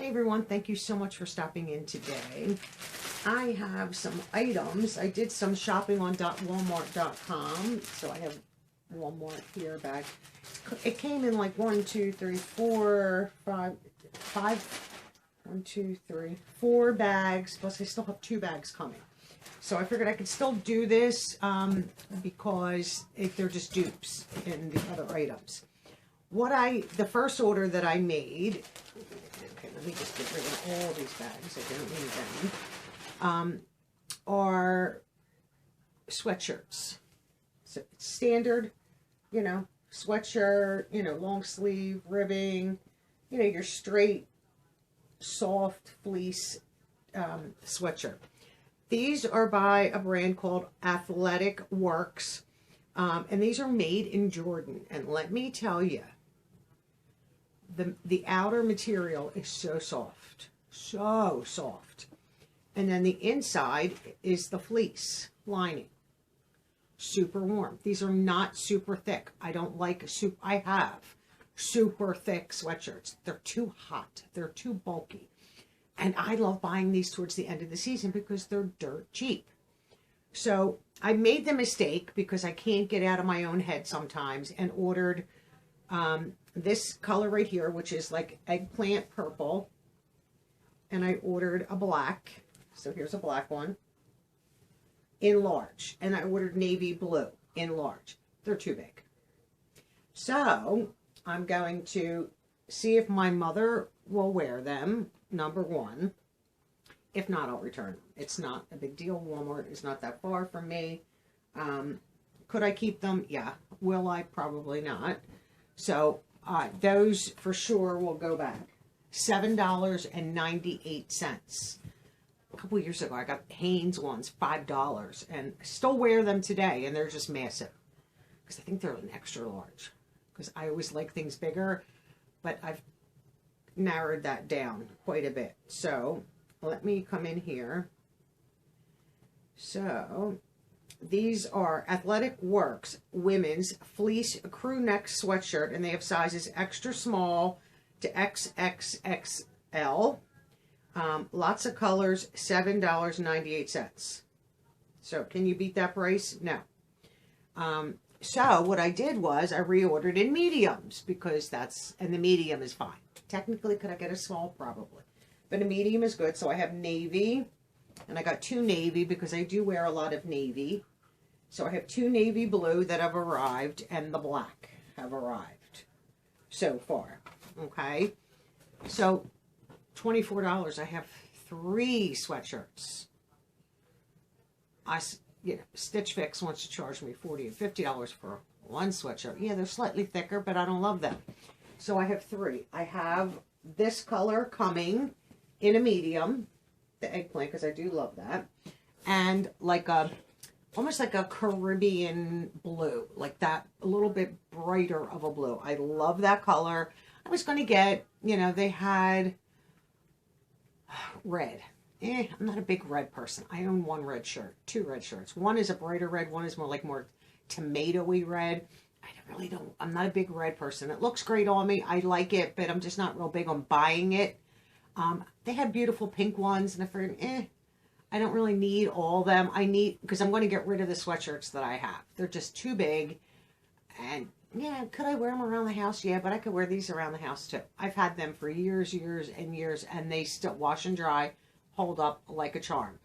Hey everyone, thank you so much for stopping in today. I have some items. I did some shopping on Walmart.com, so I have Walmart here bag. It came in like 4 bags, plus I still have 2 bags coming. So I figured I could still do this because they're just dupes in the other items. The first order that I made, okay, let me just get rid of all these bags, I don't need them, are sweatshirts. So it's standard, you know, sweatshirt, you know, long sleeve, ribbing, you know, your straight, soft fleece sweatshirt. These are by a brand called Athletic Works, and these are made in Jordan. And let me tell you, the outer material is so soft, and then the inside is the fleece lining, super warm. These are not super thick. I don't like I have super thick sweatshirts. They're too hot, they're too bulky, and I love buying these towards the end of the season because they're dirt cheap. So I made the mistake, because I can't get out of my own head sometimes, and ordered this color right here, which is like eggplant purple, and I ordered a black, so here's a black one in large, and I ordered navy blue in large. They're too big, so I'm going to see if my mother will wear them, number one. If not, I'll return them. It's not a big deal. Walmart is not that far from me. Could I keep them? Yeah. Will I? Probably not. So those for sure will go back. $7.98. A couple years ago, I got Hanes ones, $5, and I still wear them today, and they're just massive. Because I think they're an extra large. Because I always like things bigger, but I've narrowed that down quite a bit. So let me come in here. So these are Athletic Works women's fleece crew neck sweatshirt, and they have sizes extra small to XXXL. Lots of colors, $7.98. So can you beat that price? No. So what I did was I reordered in mediums, because and the medium is fine. Technically, could I get a small? Probably. But a medium is good. So I have navy, and I got 2 navy because I do wear a lot of navy. So I have 2 navy blue that have arrived, and the black have arrived so far. Okay. So $24. I have 3 sweatshirts. Stitch Fix wants to charge me $40 and $50 for one sweatshirt. Yeah, they're slightly thicker, but I don't love them. So I have 3. I have this color coming in a medium, the eggplant, because I do love that, and like almost like a Caribbean blue, like that, a little bit brighter of a blue. I love that color. I was going to get, you know, they had red. I'm not a big red person. I own 1 red shirt, 2 red shirts. One is a brighter red, one is more tomatoey red. I'm not a big red person. It looks great on me. I like it, but I'm just not real big on buying it. They had beautiful pink ones, and I figured, I don't really need all of them. Because I'm going to get rid of the sweatshirts that I have. They're just too big. And yeah, could I wear them around the house? Yeah, but I could wear these around the house too. I've had them for years and years, and they still wash and dry, hold up like a charm.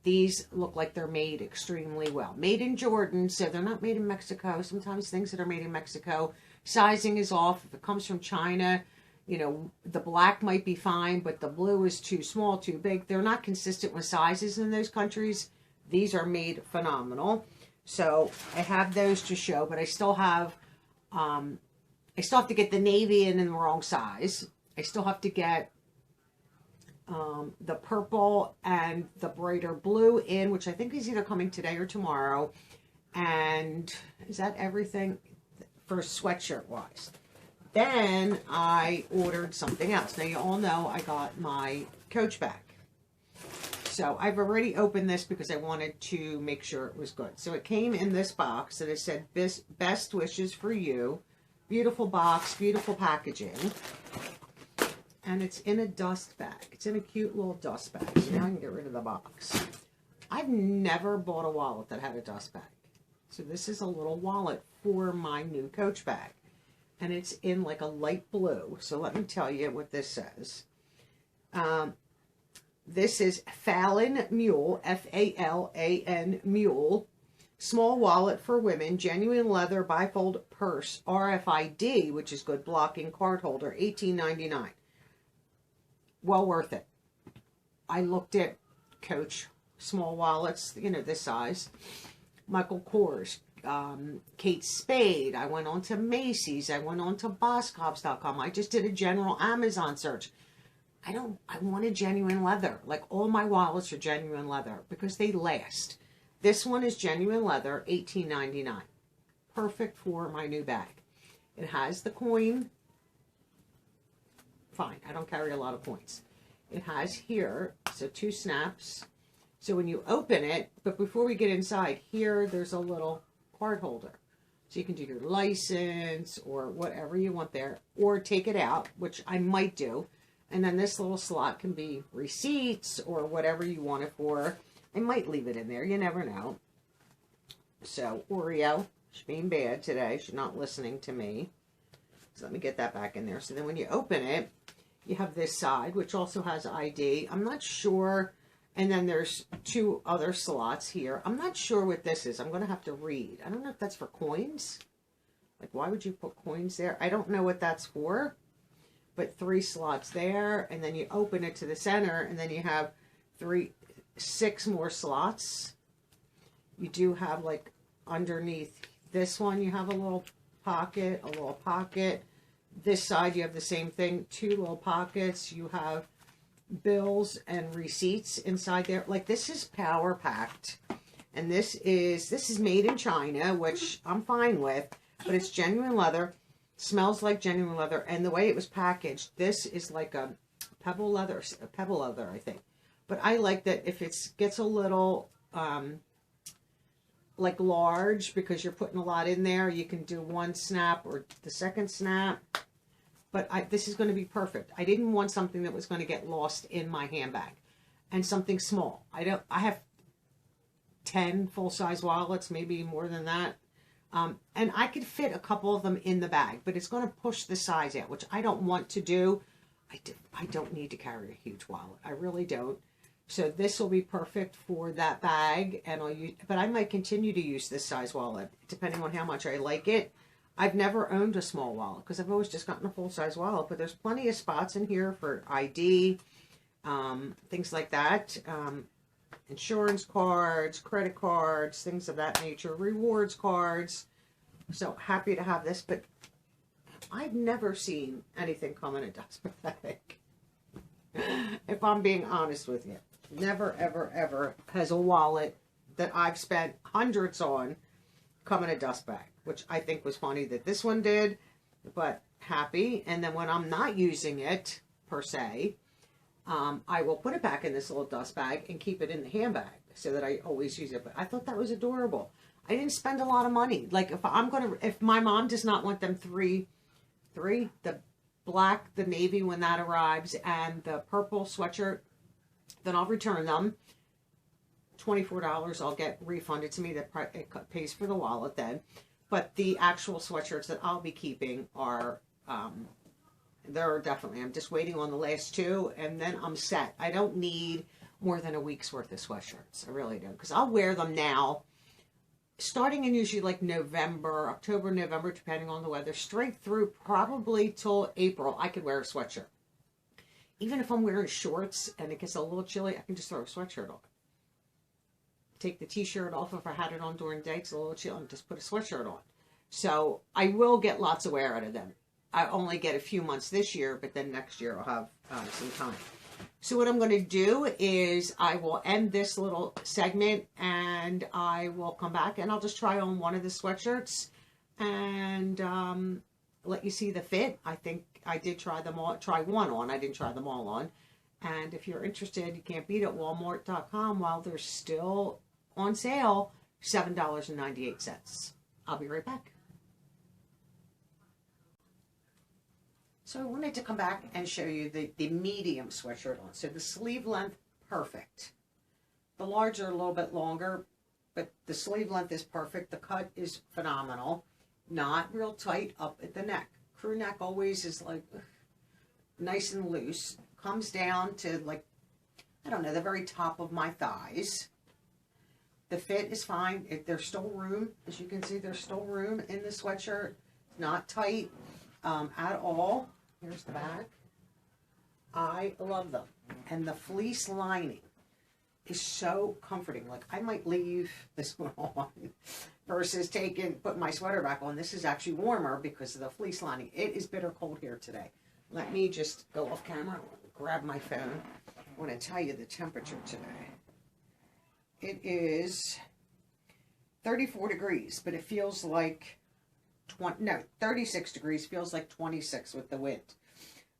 These look like they're made extremely well. Made in Jordan, so they're not made in Mexico. Sometimes things that are made in Mexico, sizing is off. If it comes from China, you know, the black might be fine, but the blue is too small, too big. They're not consistent with sizes in those countries. These are made phenomenal. So I have those to show, but I still have to get the navy in the wrong size. I still have to get the purple and the brighter blue in, which I think is either coming today or tomorrow. And is that everything for sweatshirt wise? Then I ordered something else. Now you all know I got my Coach bag. So I've already opened this because I wanted to make sure it was good. So it came in this box that it said best wishes for you. Beautiful box, beautiful packaging. and it's in a dust bag. It's in a cute little dust bag. So now I can get rid of the box. I've never bought a wallet that had a dust bag. So this is a little wallet for my new Coach bag. And it's in like a light blue. So let me tell you what this says. This is Fallon Mule, F-A-L-A-N Mule. Small wallet for women, genuine leather bifold purse, RFID, which is good blocking, card holder, $18.99. Well worth it. I looked at Coach small wallets, you know, this size. Michael Kors, Kate Spade. I went on to Macy's. I went on to Boscovs.com. I just did a general Amazon search. I want a genuine leather. Like all my wallets are genuine leather because they last. This one is genuine leather, $18.99. Perfect for my new bag. It has the coin. Fine, I don't carry a lot of coins. It has here, so 2 snaps. So when you open it, but before we get inside, here there's a little card holder. So you can do your license or whatever you want there, or take it out, which I might do. And then this little slot can be receipts or whatever you want it for. I might leave it in there. You never know. So, Oreo, she's being bad today. She's not listening to me. So let me get that back in there. So then when you open it, you have this side, which also has ID. I'm not sure. And then there's 2 other slots here. I'm not sure what this is. I'm going to have to read. I don't know if that's for coins. Like, why would you put coins there? I don't know what that's for. But 3 slots there. And then you open it to the center. And then you have 6 more slots. You do have, like, underneath this one, you have a little pocket, This side, you have the same thing, 2 little pockets. You have bills and receipts inside there. Like, this is power packed. And this is made in China, which I'm fine with, but it's genuine leather. Smells like genuine leather. And the way it was packaged, this is like a pebble leather, I think. But I like that if it gets a little, like large, because you're putting a lot in there, you can do 1 snap or the second snap. But this is going to be perfect. I didn't want something that was going to get lost in my handbag. And something small. I have 10 full-size wallets, maybe more than that. And I could fit a couple of them in the bag, but it's going to push the size out, which I don't want to do. I don't need to carry a huge wallet. I really don't. So this will be perfect for that bag, and but I might continue to use this size wallet, depending on how much I like it. I've never owned a small wallet, because I've always just gotten a full-size wallet, but there's plenty of spots in here for ID, things like that, insurance cards, credit cards, things of that nature, rewards cards. So happy to have this, but I've never seen anything come in a dust bag. If I'm being honest with you. Never, ever, ever has a wallet that I've spent hundreds on come in a dust bag, which I think was funny that this one did, but happy. And then when I'm not using it, per se, I will put it back in this little dust bag and keep it in the handbag so that I always use it. But I thought that was adorable. I didn't spend a lot of money. Like, if my mom does not want them three, the black, the navy when that arrives, and the purple sweatshirt, then I'll return them. $24 I'll get refunded to me. That it pays for the wallet then. But the actual sweatshirts that I'll be keeping are, they're definitely, I'm just waiting on the last 2, and then I'm set. I don't need more than a week's worth of sweatshirts. I really don't. Because I'll wear them now, starting in usually like October, November, depending on the weather, straight through probably till April, I could wear a sweatshirt. Even if I'm wearing shorts and it gets a little chilly, I can just throw a sweatshirt on. Take the t-shirt off if I had it on during the day, it's a little chill, and just put a sweatshirt on. So I will get lots of wear out of them. I only get a few months this year, but then next year I'll have some time. So what I'm going to do is I will end this little segment, and I will come back and I'll just try on one of the sweatshirts and let you see the fit. I think I did try one on. I didn't try them all on. And if you're interested, you can't beat it, Walmart.com, while they're still on sale, $7.98. I'll be right back. So I wanted to come back and show you the medium sweatshirt on. So the sleeve length, perfect. The large are a little bit longer, but the sleeve length is perfect. The cut is phenomenal. Not real tight up at the neck. Crew neck always is like nice and loose. Comes down to like, I don't know, the very top of my thighs. The fit is fine. There's still room. As you can see, there's still room in the sweatshirt. It's not tight at all. Here's the back. I love them. And the fleece lining is so comforting. Like, I might leave this one on versus putting my sweater back on. This is actually warmer because of the fleece lining. It is bitter cold here today. Let me just go off camera, grab my phone. I want to tell you the temperature today. It is 34 degrees, but it feels like 36 degrees, feels like 26 with the wind.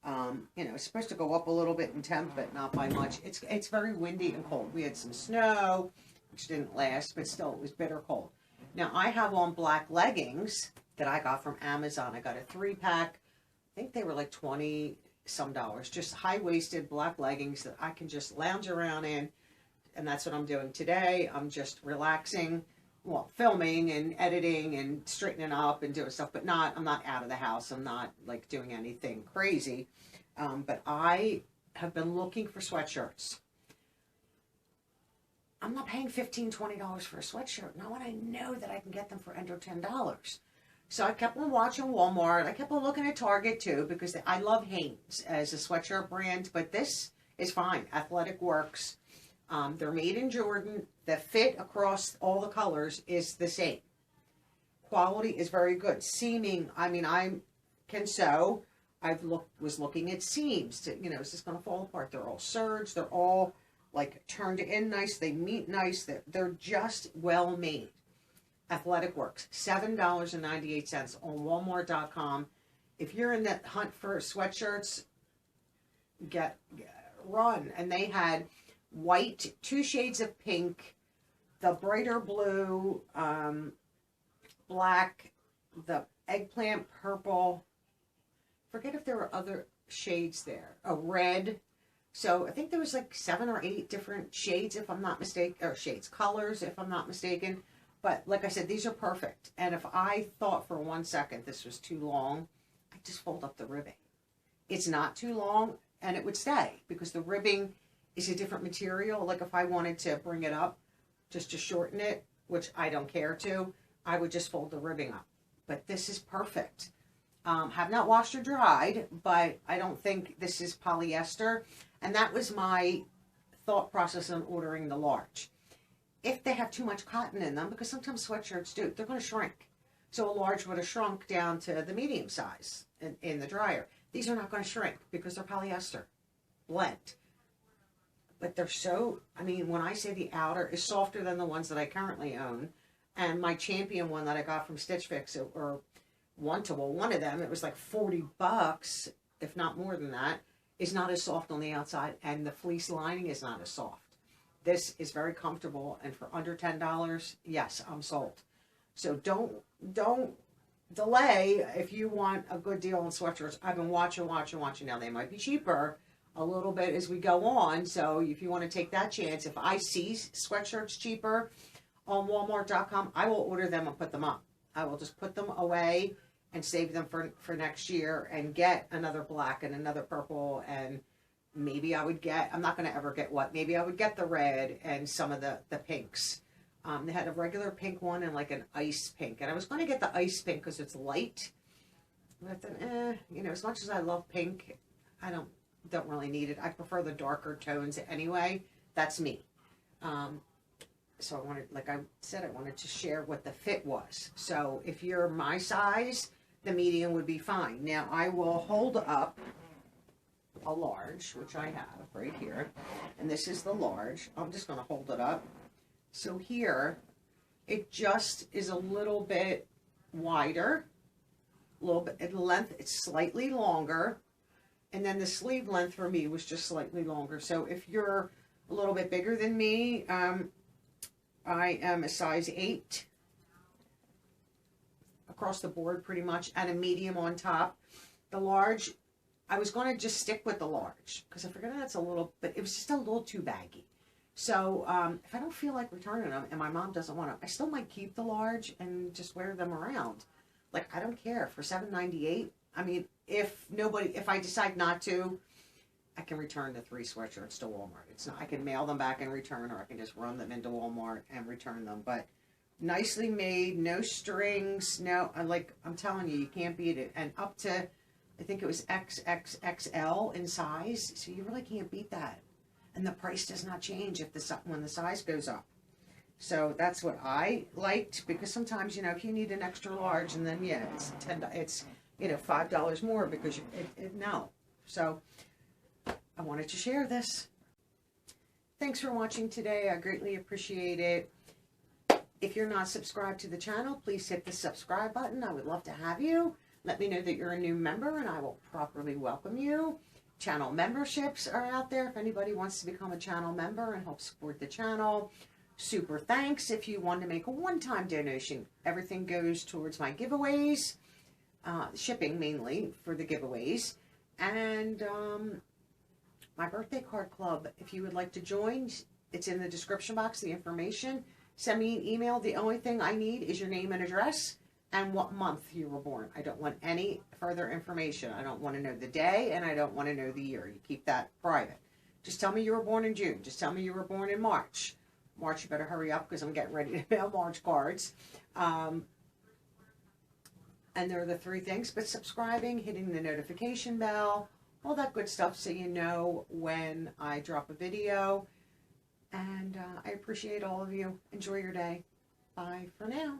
You know, it's supposed to go up a little bit in temp, but not by much. It's very windy and cold. We had some snow, which didn't last, but still, it was bitter cold. Now, I have on black leggings that I got from Amazon. I got a 3-pack. I think they were like $20-some, just high-waisted black leggings that I can just lounge around in, and that's what I'm doing today. I'm just relaxing, well, filming and editing and straightening up and doing stuff, but I'm not out of the house. I'm not like doing anything crazy. But I have been looking for sweatshirts. I'm not paying $15, $20 for a sweatshirt. Not when I know that I can get them for under $10. So I kept on watching Walmart. I kept on looking at Target too, because I love Hanes as a sweatshirt brand, but this is fine. Athletic works. They're made in Jordan. The fit across all the colors is the same. Quality is very good. Seaming, I mean, I can sew. Was looking at seams to, you know, is this going to fall apart? They're all serged. They're all like turned in nice. They meet nice. They're just well made. Athletic works. $7.98 on Walmart.com. If you're in that hunt for sweatshirts, run. And they had white, 2 shades of pink, the brighter blue, black, the eggplant purple. Forget if there were other shades there. A red. So I think there was like 7 or 8 different shades, if I'm not mistaken, or colors, if I'm not mistaken. But like I said, these are perfect. And if I thought for 1 second this was too long, I'd just fold up the ribbing. It's not too long, and it would stay because the ribbing is a different material. Like if I wanted to bring it up just to shorten it, which I don't care to, I would just fold the ribbing up. But this is perfect. Have not washed or dried, but I don't think this is polyester. And that was my thought process on ordering the large. If they have too much cotton in them, because sometimes sweatshirts do, they're going to shrink. So a large would have shrunk down to the medium size in the dryer. These are not going to shrink because they're polyester blend. But they're so, I mean, when I say the outer is softer than the ones that I currently own, and my Champion one that I got from Stitch Fix, or one of them, it was like $40, if not more than that, is not as soft on the outside, and the fleece lining is not as soft. This is very comfortable, and for under $10, yes, I'm sold. So don't delay if you want a good deal on sweatshirts. I've been watching. Now they might be cheaper a little bit as we go on. So if you want to take that chance, if I see sweatshirts cheaper on Walmart.com, I will order them and put them up. I will just put them away and save them for next year and get another black and another purple, and maybe I would get, I'm not going to ever get what, maybe I would get the red and some of the pinks. They had a regular pink one and like an ice pink, and I was going to get the ice pink because it's light, but then, you know, as much as I love pink, I don't really need it. I prefer the darker tones anyway. That's me. So I wanted, like I said, I wanted to share what the fit was. So if you're my size, the medium would be fine. Now I will hold up a large, which I have right here, and this is the large. I'm just going to hold it up. So here, it just is a little bit wider, a little bit in length. It's slightly longer, and then the sleeve length for me was just slightly longer. So if you're a little bit bigger than me, I am a size 8 across the board pretty much, and a medium on top. The large I was going to just stick with the large because I figured that's a little, but it was just a little too baggy. So if I don't feel like returning them and my mom doesn't want them, I still might keep the large and just wear them around. Like, I don't care. For $7.98, I mean, if I decide not to, I can return the 3 sweatshirts to Walmart. It's not, I can mail them back and return, or I can just run them into Walmart and return them. But nicely made, no strings, no, I'm telling you, you can't beat it. And up to, I think it was XXXL in size, so you really can't beat that. And the price does not change when the size goes up. So that's what I liked, because sometimes, you know, if you need an extra large, and then yeah, it's you know, $5 more because no. So I wanted to share this. Thanks for watching today. I greatly appreciate it. If you're not subscribed to the channel, please hit the subscribe button. I would love to have you. Let me know that you're a new member, and I will properly welcome you. Channel memberships are out there if anybody wants to become a channel member and help support the channel. Super thanks if you want to make a one-time donation. Everything goes towards my giveaways, shipping mainly for the giveaways, and my birthday card club. If you would like to join, it's in the description box, the information. Send me an email. The only thing I need is your name and address and what month you were born. I don't want any further information. I don't want to know the day, and I don't want to know the year. You keep that private. Just tell me you were born in June. Just tell me you were born in March. March, you better hurry up because I'm getting ready to mail March cards. And there are the 3 things. But subscribing, hitting the notification bell, all that good stuff so you know when I drop a video. And I appreciate all of you. Enjoy your day. Bye for now.